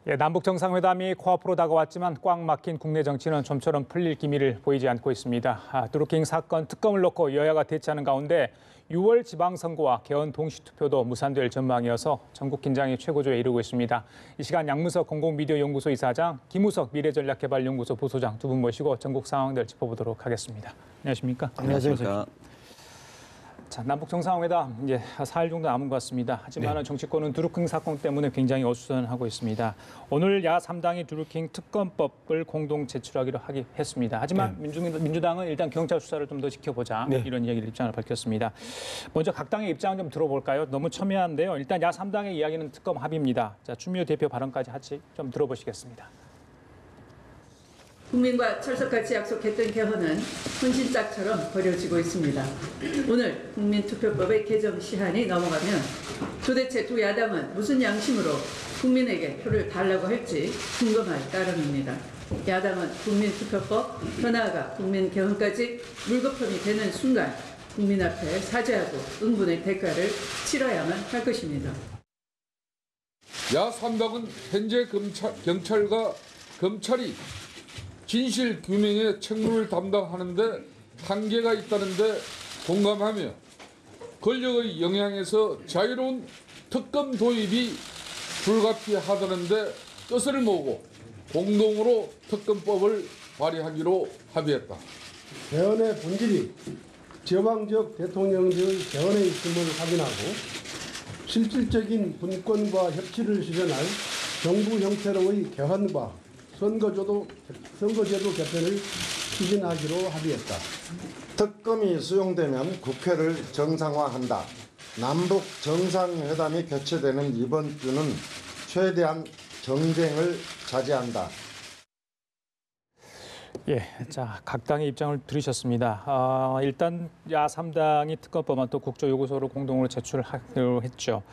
남북 정상회담이 코앞으로 다가왔지만 꽉 막힌 국내 정치는 좀처럼 풀릴 기미를 보이지 않고 있습니다. 드루킹 사건 특검을 놓고 여야가 대치하는 가운데 6월 지방선거와 개헌 동시투표도 무산될 전망이어서 전국 긴장이 최고조에 이르고 있습니다. 이 시간 양문석 공공미디어연구소 이사장, 김우석 미래전략개발연구소 부소장 두 분 모시고 전국 상황들 짚어보도록 하겠습니다. 안녕하십니까? 안녕하십니까? 자, 남북 정상회담 이제 4일 정도 남은 것 같습니다. 하지만 정치권은 드루킹 사건 때문에 굉장히 어수선하고 있습니다. 오늘 야 3당이 드루킹 특검법을 공동 제출하기로 했습니다. 하지만 민주당은 일단 경찰 수사를 좀 더 지켜보자 이런 입장을 밝혔습니다. 먼저 각 당의 입장을 좀 들어볼까요? 너무 첨예한데요. 일단 야 3당의 이야기는 특검 합의입니다. 자, 추미애 대표 발언까지 같이 좀 들어보시겠습니다. 국민과 철석같이 약속했던 개헌은 혼신짝처럼 버려지고 있습니다. 오늘 국민투표법의 개정 시한이 넘어가면 도대체 두 야당은 무슨 양심으로 국민에게 표를 달라고 할지 궁금할 따름입니다. 야당은 국민투표법, 더 나아가 국민개헌까지 물거품이 되는 순간 국민 앞에 사죄하고 응분의 대가를 치러야만 할 것입니다. 야 3당은 현재 경찰과 검찰이 진실 규명에 책무를 담당하는데 한계가 있다는데 공감하며 권력의 영향에서 자유로운 특검 도입이 불가피하다는데 뜻을 모으고 공동으로 특검법을 발의하기로 합의했다. 개헌의 본질이 제왕적 대통령제의 개헌에 있음을 확인하고 실질적인 분권과 협치를 실현할 정부 형태로의 개헌과 선거제도 개편을 추진하기로 합의했다. 특검이 수용되면 국회를 정상화한다. 남북 정상회담이 개최되는 이번 주는 최대한 정쟁을 자제한다. 자, 각 당의 입장을 들으셨습니다. 일단 야 3당이 특검법안 또 국조요구서를 공동으로 제출하기로 했죠.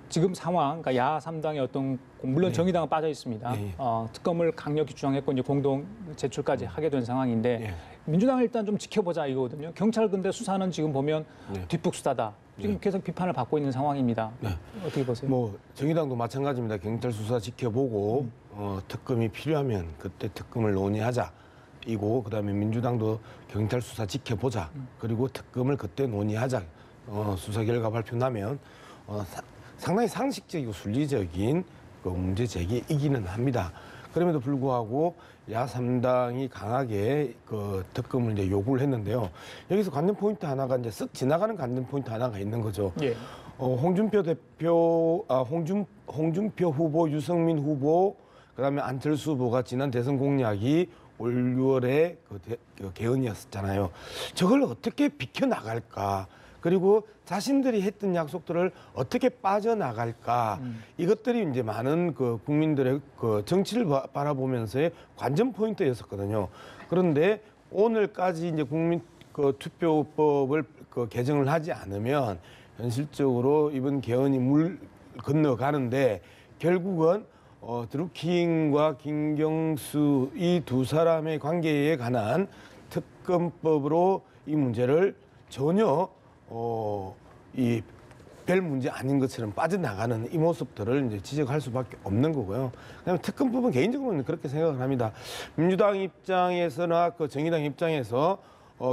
지금 상황, 그러니까 야 3당의 어떤 물론 정의당은 빠져 있습니다. 특검을 강력히 주장했고 이제 공동 제출까지 하게 된 상황인데 민주당은 일단 좀 지켜보자 이거거든요. 경찰 근데 수사는 지금 보면 뒷북 수사다. 지금 계속 비판을 받고 있는 상황입니다. 어떻게 보세요? 정의당도 마찬가지입니다. 경찰 수사 지켜보고 특검이 필요하면 그때 특검을 논의하자. 이고 그다음에 민주당도 경찰 수사 지켜보자. 그리고 특검을 그때 논의하자. 수사 결과 발표 나면 상당히 상식적이고 순리적인 문제 제기이기는 합니다. 그럼에도 불구하고 야 3당이 강하게 특검을 이제 요구를 했는데요. 여기서 관전 포인트 하나가 이제 쓱 지나가는 관전 포인트 하나가 있는 거죠. 홍준표 후보, 유승민 후보, 그다음에 안철수 후보가 지난 대선 공약이 올 6월에 개헌이었잖아요. 저걸 어떻게 비켜나갈까? 그리고 자신들이 했던 약속들을 어떻게 빠져나갈까? 이것들이 이제 많은 국민들의 정치를 바라보면서의 관전 포인트였었거든요. 그런데 오늘까지 이제 국민 투표법을 개정을 하지 않으면 현실적으로 이번 개헌이 물 건너가는데 결국은 드루킹과 김경수 이 두 사람의 관계에 관한 특검법으로 이 문제를 전혀 별 문제 아닌 것처럼 빠져나가는 이 모습들을 이제 지적할 수밖에 없는 거고요. 그다음에 특검법은 개인적으로는 그렇게 생각을 합니다. 민주당 입장에서나 정의당 입장에서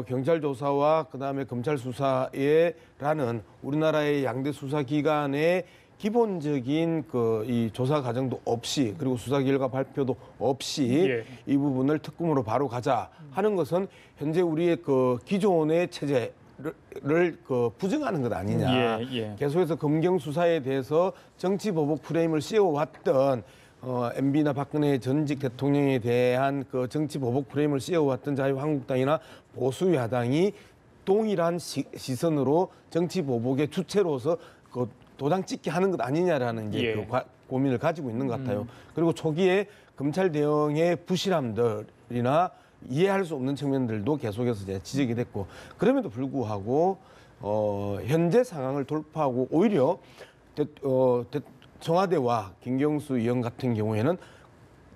경찰 조사와 그다음에 검찰 수사에라는 우리나라의 양대 수사 기관의 기본적인 이 조사 과정도 없이 그리고 수사 결과 발표도 없이 이 부분을 특검으로 바로 가자 하는 것은 현재 우리의 기존의 체제 를 부정하는 것 아니냐. 계속해서 검경 수사에 대해서 정치 보복 프레임을 씌워왔던 MB나 박근혜 전직 대통령에 대한 정치 보복 프레임을 씌워왔던 자유한국당이나 보수 야당이 동일한 시선으로 정치 보복의 주체로서 도장 찍게 하는 것 아니냐라는 게 고민을 가지고 있는 것 같아요. 그리고 초기에 검찰 대응의 부실함들이나 이해할 수 없는 측면들도 계속해서 이제 지적이 됐고 그럼에도 불구하고 현재 상황을 돌파하고 오히려 청와대와 김경수 의원 같은 경우에는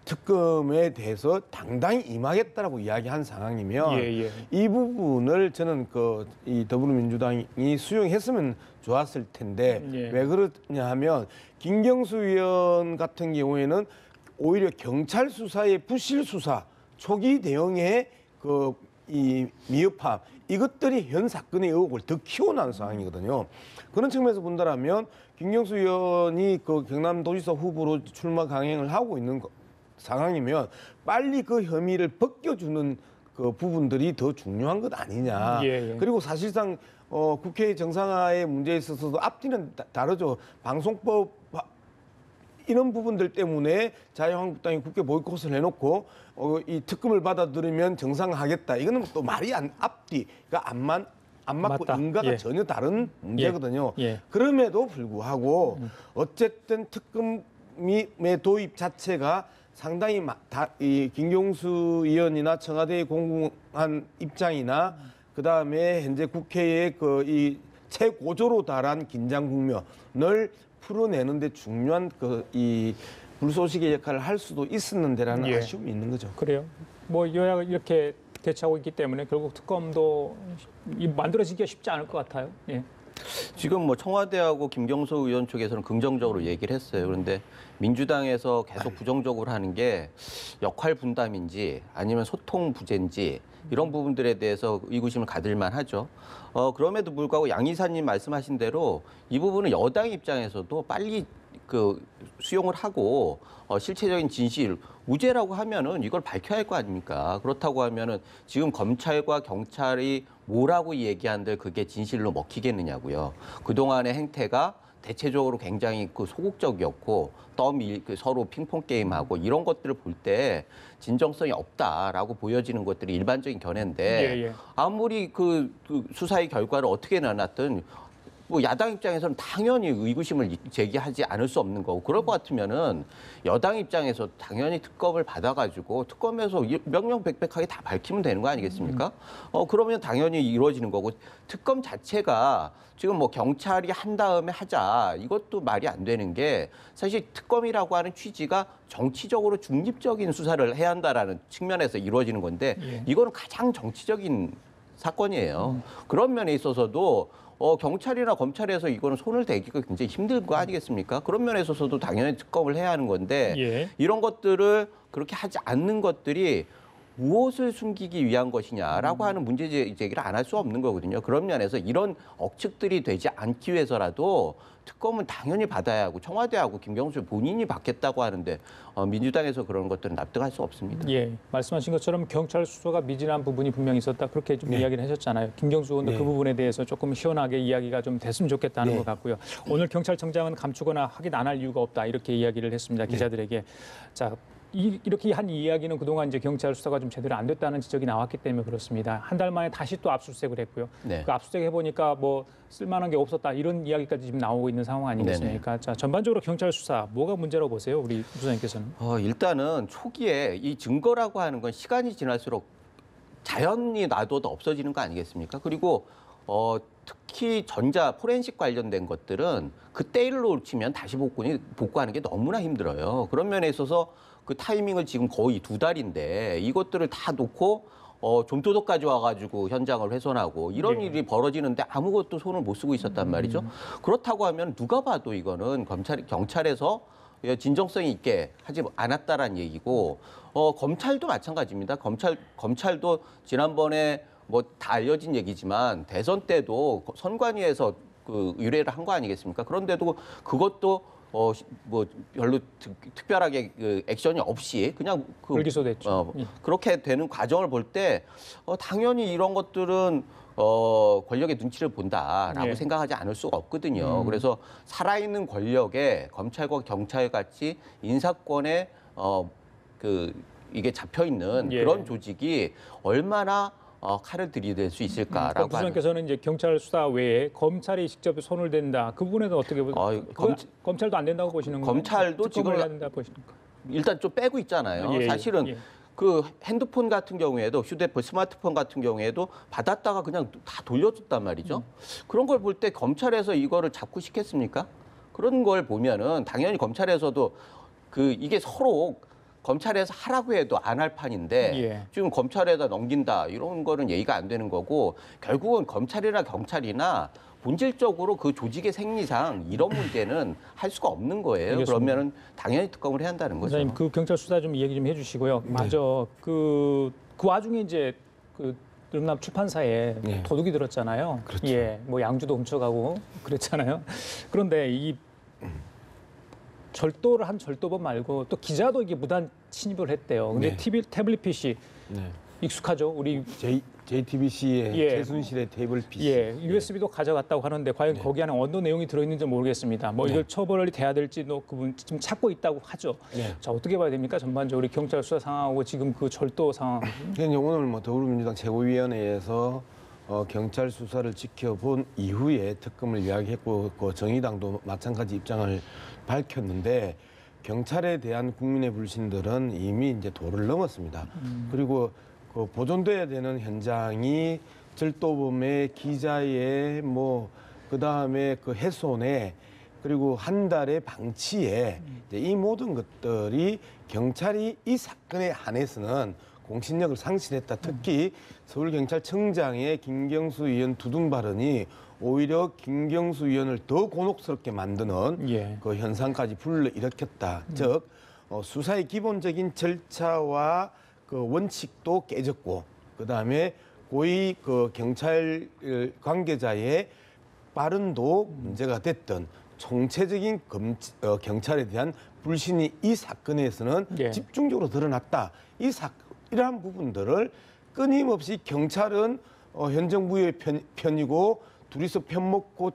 특검에 대해서 당당히 임하겠다라고 이야기한 상황이면 예. 이 부분을 저는 이 더불어민주당이 수용했으면 좋았을 텐데 예. 왜 그러냐 하면 김경수 의원 같은 경우에는 오히려 경찰 수사의 부실 수사, 초기 대응의 이 미흡함 이것들이 현 사건의 의혹을 더 키워난 상황이거든요. 그런 측면에서 본다면 김경수 의원이 경남도지사 후보로 출마 강행을 하고 있는 상황이면 빨리 그 혐의를 벗겨주는 그 부분들이 더 중요한 것 아니냐. 예. 그리고 사실상 국회 정상화의 문제에 있어서도 앞뒤는 다르죠. 방송법 이런 부분들 때문에 자유한국당이 국회 보이콧을 해놓고 이 특검을 받아들이면 정상화하겠다. 이거는 또 말이 앞뒤가 안 맞고 맞다. 인과가 예. 전혀 다른 문제거든요. 예. 그럼에도 불구하고 어쨌든 특검의 도입 자체가 상당히 이 김경수 의원이나 청와대의 공공한 입장이나 그다음에 현재 국회의 이 최고조로 달한 긴장 국면을 풀어내는데 중요한 이 불쏘시개 역할을 할 수도 있었는데라는 예. 아쉬움이 있는 거죠. 그래요. 뭐 여야가 이렇게 대치하고 있기 때문에 결국 특검도 만들어지기가 쉽지 않을 것 같아요. 예. 지금 뭐 청와대하고 김경수 의원 쪽에서는 긍정적으로 얘기를 했어요. 그런데 민주당에서 계속 부정적으로 하는 게 역할 분담인지 아니면 소통 부재인지 이런 부분들에 대해서 의구심을 가질 만하죠. 그럼에도 불구하고 양 이사님 말씀하신 대로 이 부분은 여당 입장에서도 빨리 수용을 하고 실체적인 진실 무죄라고 하면은 이걸 밝혀야 할 거 아닙니까? 그렇다고 하면은 지금 검찰과 경찰이 뭐라고 얘기한들 그게 진실로 먹히겠느냐고요. 그동안의 행태가 대체적으로 굉장히 소극적이었고 서로 핑퐁 게임하고 이런 것들을 볼 때 진정성이 없다라고 보여지는 것들이 일반적인 견해인데 예. 아무리 그 수사의 결과를 어떻게 내놨든 뭐 야당 입장에서는 당연히 의구심을 제기하지 않을 수 없는 거고 그럴 것 같으면은 여당 입장에서 당연히 특검을 받아가지고 특검에서 명명백백하게 다 밝히면 되는 거 아니겠습니까? 그러면 당연히 이루어지는 거고 특검 자체가 지금 뭐 경찰이 한 다음에 하자 이것도 말이 안 되는 게 사실 특검이라고 하는 취지가 정치적으로 중립적인 수사를 해야 한다라는 측면에서 이루어지는 건데 이거는 가장 정치적인 사건이에요. 그런 면에 있어서도 경찰이나 검찰에서 이거는 손을 대기가 굉장히 힘든 거 아니겠습니까? 그런 면에 있어서도 당연히 특검을 해야 하는 건데 예. 이런 것들을 그렇게 하지 않는 것들이 무엇을 숨기기 위한 것이냐라고 하는 문제 제기를 안 할 수 없는 거거든요. 그런 면에서 이런 억측들이 되지 않기 위해서라도 특검은 당연히 받아야 하고 청와대하고 김경수 본인이 받겠다고 하는데 민주당에서 그런 것들은 납득할 수 없습니다. 예, 말씀하신 것처럼 경찰 수사가 미진한 부분이 분명히 있었다. 그렇게 좀 이야기를 하셨잖아요. 김경수 의원도 그 부분에 대해서 조금 시원하게 이야기가 좀 됐으면 좋겠다는 것 같고요. 오늘 경찰청장은 감추거나 확인 안 할 이유가 없다. 이렇게 이야기를 했습니다. 기자들에게. 자, 이렇게 한 이야기는 그동안 이제 경찰 수사가 좀 제대로 안 됐다는 지적이 나왔기 때문에 그렇습니다. 한 달 만에 다시 또 압수수색을 했고요. 네. 그 압수수색 해보니까 뭐 쓸만한 게 없었다 이런 이야기까지 지금 나오고 있는 상황 아니겠습니까? 자, 전반적으로 경찰 수사 뭐가 문제라고 보세요, 우리 부장님께서는? 일단은 초기에 이 증거라고 하는 건 시간이 지날수록 자연히 놔둬도 없어지는 거 아니겠습니까? 그리고 특히 전자 포렌식 관련된 것들은 그때 일로 치면 다시 복구하는 게 너무나 힘들어요. 그런 면에 있어서 그 타이밍을 지금 거의 2달인데 이것들을 다 놓고 좀도둑까지 와가지고 현장을 훼손하고 이런 일이 벌어지는데 아무것도 손을 못 쓰고 있었단 말이죠. 그렇다고 하면 누가 봐도 이거는 경찰에서 진정성이 있게 하지 않았다라는 얘기고 검찰도 마찬가지입니다. 검찰도 지난번에 뭐 다 알려진 얘기지만 대선 때도 선관위에서 의뢰를 한 거 아니겠습니까? 그런데도 그것도 뭐 별로 특별하게 액션이 없이 그냥 불기소됐죠. 그렇게 되는 과정을 볼 때 당연히 이런 것들은 권력의 눈치를 본다라고 생각하지 않을 수가 없거든요. 그래서 살아있는 권력에 검찰과 경찰 같이 인사권에 이게 잡혀 있는 그런 조직이 얼마나 칼을 들이댈 수 있을까라고 부장님께서는 이제 경찰 수사 외에 검찰이 직접 손을 댄다. 그 부분에는 어떻게 보세요? 검찰도 안 된다고 보시는 거예요? 검찰도 지금 해야 된다 보시니까. 일단 좀 빼고 있잖아요. 사실은 그 핸드폰 같은 경우에도 휴대폰, 스마트폰 같은 경우에도 받았다가 그냥 다 돌려줬단 말이죠. 그런 걸 볼 때 검찰에서 이거를 잡고 싶겠습니까? 그런 걸 보면은 당연히 검찰에서도 이게 서로 검찰에서 하라고 해도 안 할 판인데 예. 지금 검찰에다 넘긴다 이런 거는 예의가 안 되는 거고 결국은 검찰이나 경찰이나 본질적으로 그 조직의 생리상 이런 문제는 할 수가 없는 거예요. 알겠습니다. 그러면은 당연히 특검을 해야 한다는 거죠. 원장님 그 경찰 수사 좀 얘기 좀 해주시고요. 맞아. 그 와중에 이제 그 늘남 출판사에 네. 도둑이 들었잖아요. 그렇죠. 예, 뭐 양주도 훔쳐가고 그랬잖아요. 그런데 이 절도를 한 절도범 말고 또 기자도 이게 무단 침입을 했대요. 근데 네. 태블릿 PC 네. 익숙하죠? 우리 JTBC의 예. 최순실의 테이블 PC. 예, USB도 가져갔다고 하는데 과연 네. 거기 안에 어떤 내용이 들어있는지 모르겠습니다. 뭐 이걸 처벌이 돼야 될지도 그분 지금 찾고 있다고 하죠. 네. 자, 어떻게 봐야 됩니까? 전반적으로 경찰 수사 상황하고 지금 그 절도 상황. 그러니까 오늘 뭐 더불어민주당 최고위원회에서 경찰 수사를 지켜본 이후에 특검을 이야기했고 그 정의당도 마찬가지 입장을 밝혔는데 경찰에 대한 국민의 불신들은 이미 이제 도를 넘었습니다. 그리고 그 보존돼야 되는 현장이 절도범의 기자의 뭐 그다음에 그 훼손에 그리고 한 달의 방치에 이제 이 모든 것들이 경찰이 이 사건에 한해서는 공신력을 상실했다. 특히 서울경찰청장의 김경수 의원 두둔 발언이 오히려 김경수 의원을 더 곤혹스럽게 만드는 예. 그 현상까지 불러일으켰다. 즉 수사의 기본적인 절차와 그 원칙도 깨졌고 그다음에 고위 그 경찰 관계자의 발언도 문제가 됐던 총체적인 경찰에 대한 불신이 이 사건에서는 예. 집중적으로 드러났다. 이러한 부분들을 끊임없이 경찰은 현 정부의 편이고 둘이서 편먹고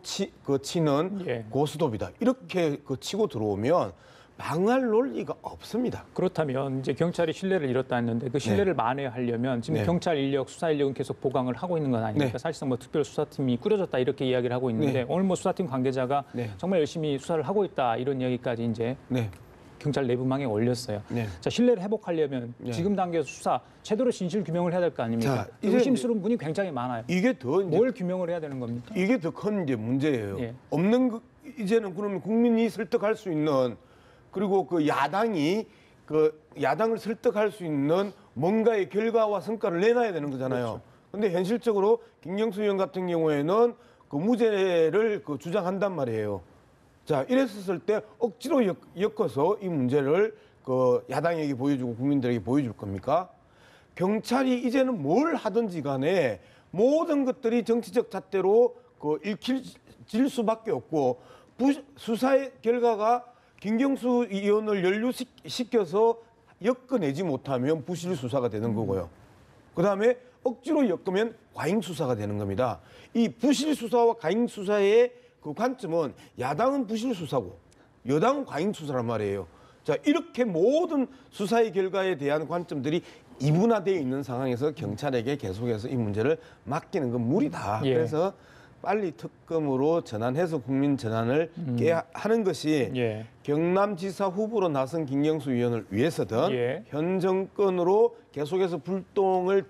치는 예. 고스톱이다. 이렇게 치고 들어오면 망할 논리가 없습니다. 그렇다면 이제 경찰이 신뢰를 잃었다 했는데 그 신뢰를 만회하려면 지금 네. 경찰 인력, 수사 인력은 계속 보강을 하고 있는 건 아닙니까? 네. 사실상 뭐 특별 수사팀이 꾸려졌다 이렇게 이야기를 하고 있는데 네. 오늘 뭐 수사팀 관계자가 네. 정말 열심히 수사를 하고 있다 이런 이야기까지 이제 네. 경찰 내부망에 올렸어요. 네. 자, 신뢰를 회복하려면 네. 지금 단계에서 수사 제대로 진실 규명을 해야 될 거 아닙니까? 자, 이제 의심스러운 분이 굉장히 많아요. 이게 더 이제 뭘 규명을 해야 되는 겁니까? 이게 더 큰 이제 문제예요. 예. 이제는 그러면 국민이 설득할 수 있는 그리고 그 야당이 그 야당을 설득할 수 있는 뭔가의 결과와 성과를 내놔야 되는 거잖아요. 그런데 현실적으로 김경수 의원 같은 경우에는 그 무죄를 그 주장한단 말이에요. 자, 이랬었을 때 억지로 엮어서 이 문제를 그 야당에게 보여주고 국민들에게 보여줄 겁니까? 경찰이 이제는 뭘 하든지 간에 모든 것들이 정치적 잣대로 그 읽힐 수밖에 없고 수사의 결과가 김경수 의원을 연루시켜서 엮어내지 못하면 부실 수사가 되는 거고요. 그다음에 억지로 엮으면 과잉 수사가 되는 겁니다. 이 부실 수사와 과잉 수사의 그 관점은 야당은 부실 수사고 여당은 과잉 수사란 말이에요. 자, 이렇게 모든 수사의 결과에 대한 관점들이 이분화되어 있는 상황에서 경찰에게 계속해서 이 문제를 맡기는 건 무리다. 예. 그래서 빨리 특검으로 전환해서 국민 전환을 깨야 하는 것이 예. 경남지사 후보로 나선 김경수 의원을 위해서든 예. 현 정권으로 계속해서 불똥을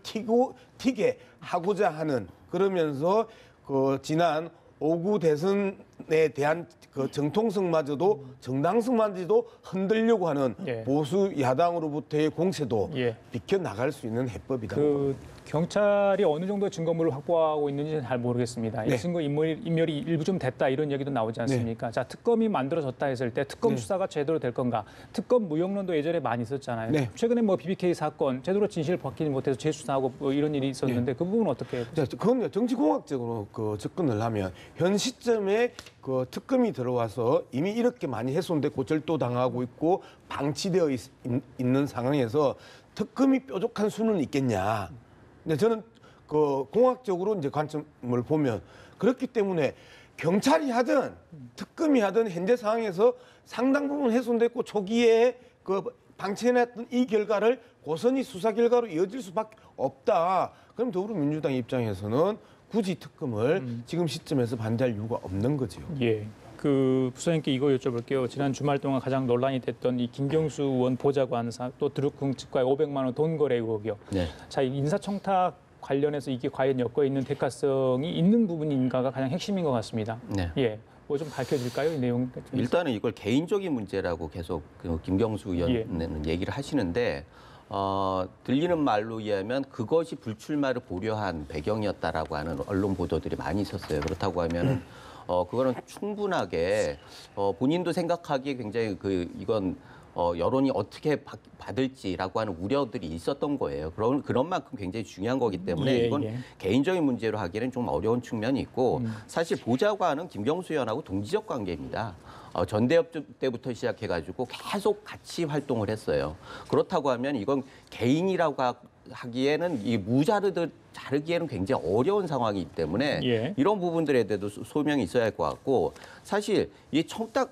튀게 하고자 하는 그러면서 그 지난 5구 대선에 대한 그 정통성마저도 정당성마저도 흔들려고 하는 예. 보수 야당으로부터의 공세도 예. 비켜나갈 수 있는 해법이다. 그 경찰이 어느 정도 증거물을 확보하고 있는지는 잘 모르겠습니다. 이 네. 증거 인멸이 일부 좀 됐다 이런 얘기도 나오지 않습니까? 자, 특검이 만들어졌다 했을 때 특검 네. 수사가 제대로 될 건가? 특검 무용론도 예전에 많이 있었잖아요. 네. 최근에 뭐 BBK 사건 제대로 진실을 밝히지 못해서 재수사하고 뭐 이런 일이 있었는데 그 부분은 어떻게? 자, 그건 정치공학적으로 그 접근을 하면 현 시점에 그 특검이 들어와서 이미 이렇게 많이 훼손됐고 절도당하고 있고 방치되어 있는 상황에서 특검이 뾰족한 수는 있겠냐. 근데 저는 그 공학적으로 이제 관점을 보면 그렇기 때문에 경찰이 하든 특검이 하든 현재 상황에서 상당 부분 훼손됐고 초기에 그 방치해놨던 이 결과를 고스란히 수사 결과로 이어질 수밖에 없다. 그럼 더불어민주당 입장에서는 굳이 특검을 지금 시점에서 반대할 이유가 없는 거죠. 예. 그 부사님께 이거 여쭤볼게요. 지난 주말 동안 가장 논란이 됐던 이 김경수 의원 보좌관 또 드루킹 측과의 500만 원 돈 거래 의혹이요. 네. 자, 이 인사청탁 관련해서 이게 과연 엮어 있는 대가성이 있는 부분인가가 가장 핵심인 것 같습니다. 네. 예. 뭐 좀 밝혀질까요? 이 내용. 일단은 이걸 개인적인 문제라고 계속 그 김경수 의원은 얘기를 하시는데 들리는 말로 의하면 그것이 불출마를 고려한 배경이었다라고 하는 언론 보도들이 많이 있었어요. 그렇다고 하면은 그거는 충분하게 본인도 생각하기에 굉장히 이건 여론이 어떻게 받을지라고 하는 우려들이 있었던 거예요. 그런 만큼 굉장히 중요한 거기 때문에 이건 개인적인 문제로 하기에는 좀 어려운 측면이 있고 사실 보좌관은 김경수 의원하고 동지적 관계입니다. 전대협 때부터 시작해가지고 계속 같이 활동을 했어요. 그렇다고 하면 이건 개인이라고 하기에는 이 무자르듯 자르기에는 굉장히 어려운 상황이기 때문에 이런 부분들에 대해서 소명이 있어야 할 것 같고 사실 이 청탁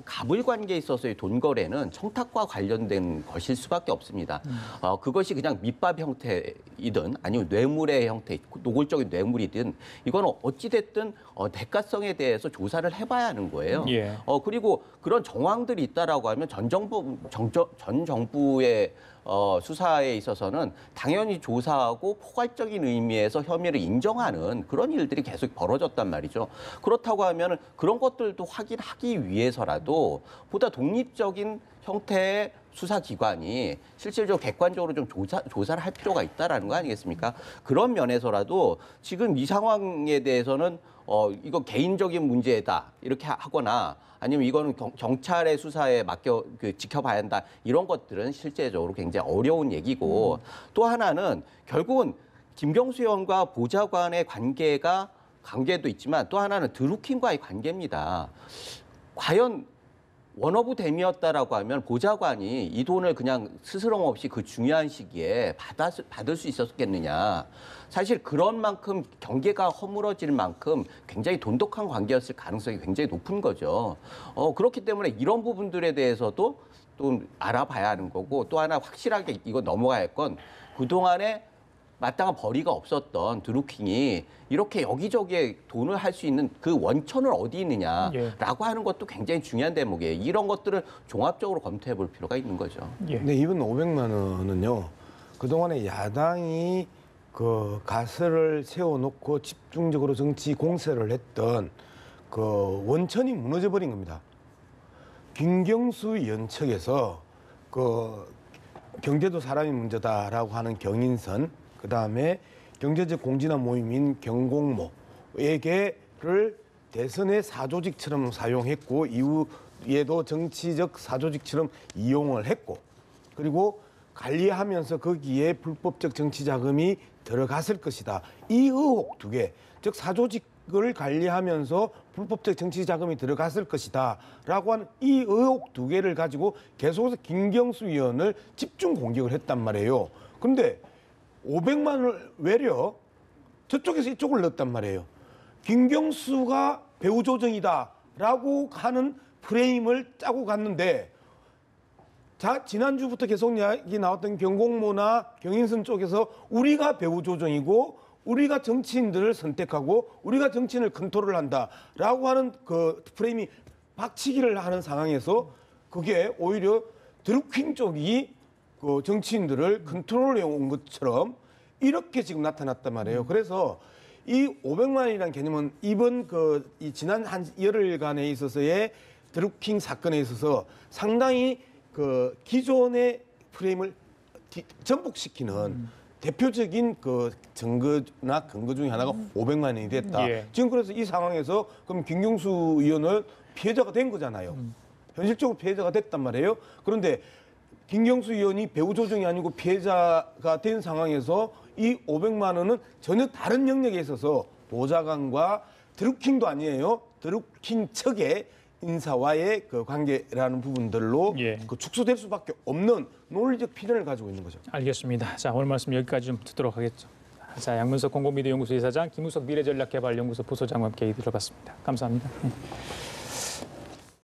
갑을 관계에 있어서의 돈 거래는 청탁과 관련된 것일 수밖에 없습니다. 그것이 그냥 밑밥 형태이든 아니면 뇌물의 형태, 노골적인 뇌물이든 이거는 어찌 됐든 대가성에 대해서 조사를 해봐야 하는 거예요. 그리고 그런 정황들이 있다라고 하면 전 정부의 수사에 있어서는 당연히 조사하고 포괄적인 의미에서 혐의를 인정하는 그런 일들이 계속 벌어졌단 말이죠. 그렇다고 하면 그런 것들도 확인하기 위해서라도 보다 독립적인 형태의 수사기관이 실질적으로 객관적으로 좀 조사를 할 필요가 있다라는 거 아니겠습니까? 그런 면에서라도 지금 이 상황에 대해서는 이거 개인적인 문제다 이렇게 하거나 아니면 이거는 경찰의 수사에 지켜봐야 한다 이런 것들은 실제적으로 굉장히 어려운 얘기고 또 하나는 결국은 김경수 의원과 보좌관의 관계도 있지만 또 하나는 드루킹과의 관계입니다. 과연 원어브 댐이었다라고 하면 보좌관이 이 돈을 그냥 스스럼 없이 그 중요한 시기에 받을 수 있었겠느냐. 사실 그런 만큼 경계가 허물어질 만큼 굉장히 돈독한 관계였을 가능성이 굉장히 높은 거죠. 그렇기 때문에 이런 부분들에 대해서도 또 알아봐야 하는 거고 또 하나 확실하게 이거 넘어가야 할 건 그동안에 마땅한 벌이가 없었던 드루킹이 이렇게 여기저기에 돈을 할 수 있는 그 원천은 어디 있느냐라고 하는 것도 굉장히 중요한 대목이에요. 이런 것들을 종합적으로 검토해 볼 필요가 있는 거죠. 근데 이번 500만 원은요. 그동안에 야당이 그 가설을 세워놓고 집중적으로 정치 공세를 했던 그 원천이 무너져 버린 겁니다. 김경수 의원 측에서 그 경제도 사람이 문제다라고 하는 경인선 그다음에 경제적 공진화 모임인 경공모에게를 대선의 사조직처럼 사용했고 이후에도 정치적 사조직처럼 이용을 했고 그리고 관리하면서 거기에 불법적 정치 자금이 들어갔을 것이다. 이 의혹 두 개, 즉 사조직을 관리하면서 불법적 정치 자금이 들어갔을 것이다 라고 하는 이 의혹 두 개를 가지고 계속해서 김경수 의원을 집중 공격을 했단 말이에요. 그런데 500만 원을 외려 저쪽에서 이쪽을 넣었단 말이에요. 김경수가 배후 조정이다라고 하는 프레임을 짜고 갔는데 지난주부터 계속 이야기 나왔던 경공모나 경인선 쪽에서 우리가 배후 조정이고 우리가 정치인들을 선택하고 우리가 정치인을 컨트롤한다라고 하는 그 프레임이 박치기를 하는 상황에서 그게 오히려 드루킹 쪽이 그 정치인들을 컨트롤해 온 것처럼 이렇게 지금 나타났단 말이에요. 그래서 이 500만 원이라는 개념은 이번 이 지난 한 열흘간에 있어서의 드루킹 사건에 있어서 상당히 그 기존의 프레임을 전복시키는 대표적인 그 증거나 근거 중에 하나가 500만 원이 됐다. 지금 그래서 이 상황에서 그럼 김경수 의원은 피해자가 된 거잖아요. 현실적으로 피해자가 됐단 말이에요. 그런데 김경수 의원이 배후 조정이 아니고 피해자가 된 상황에서 이 500만 원은 전혀 다른 영역에 있어서 보좌관과 드루킹도 아니에요. 드루킹 측의 인사와의 그 관계라는 부분들로 그 축소될 수밖에 없는 논리적 필연을 가지고 있는 거죠. 알겠습니다. 자, 오늘 말씀 여기까지 좀 듣도록 하겠죠. 자, 양문석 공공미디어연구소 이사장, 김우석 미래전략개발연구소 부소장과 함께 얘기 들어봤습니다. 감사합니다.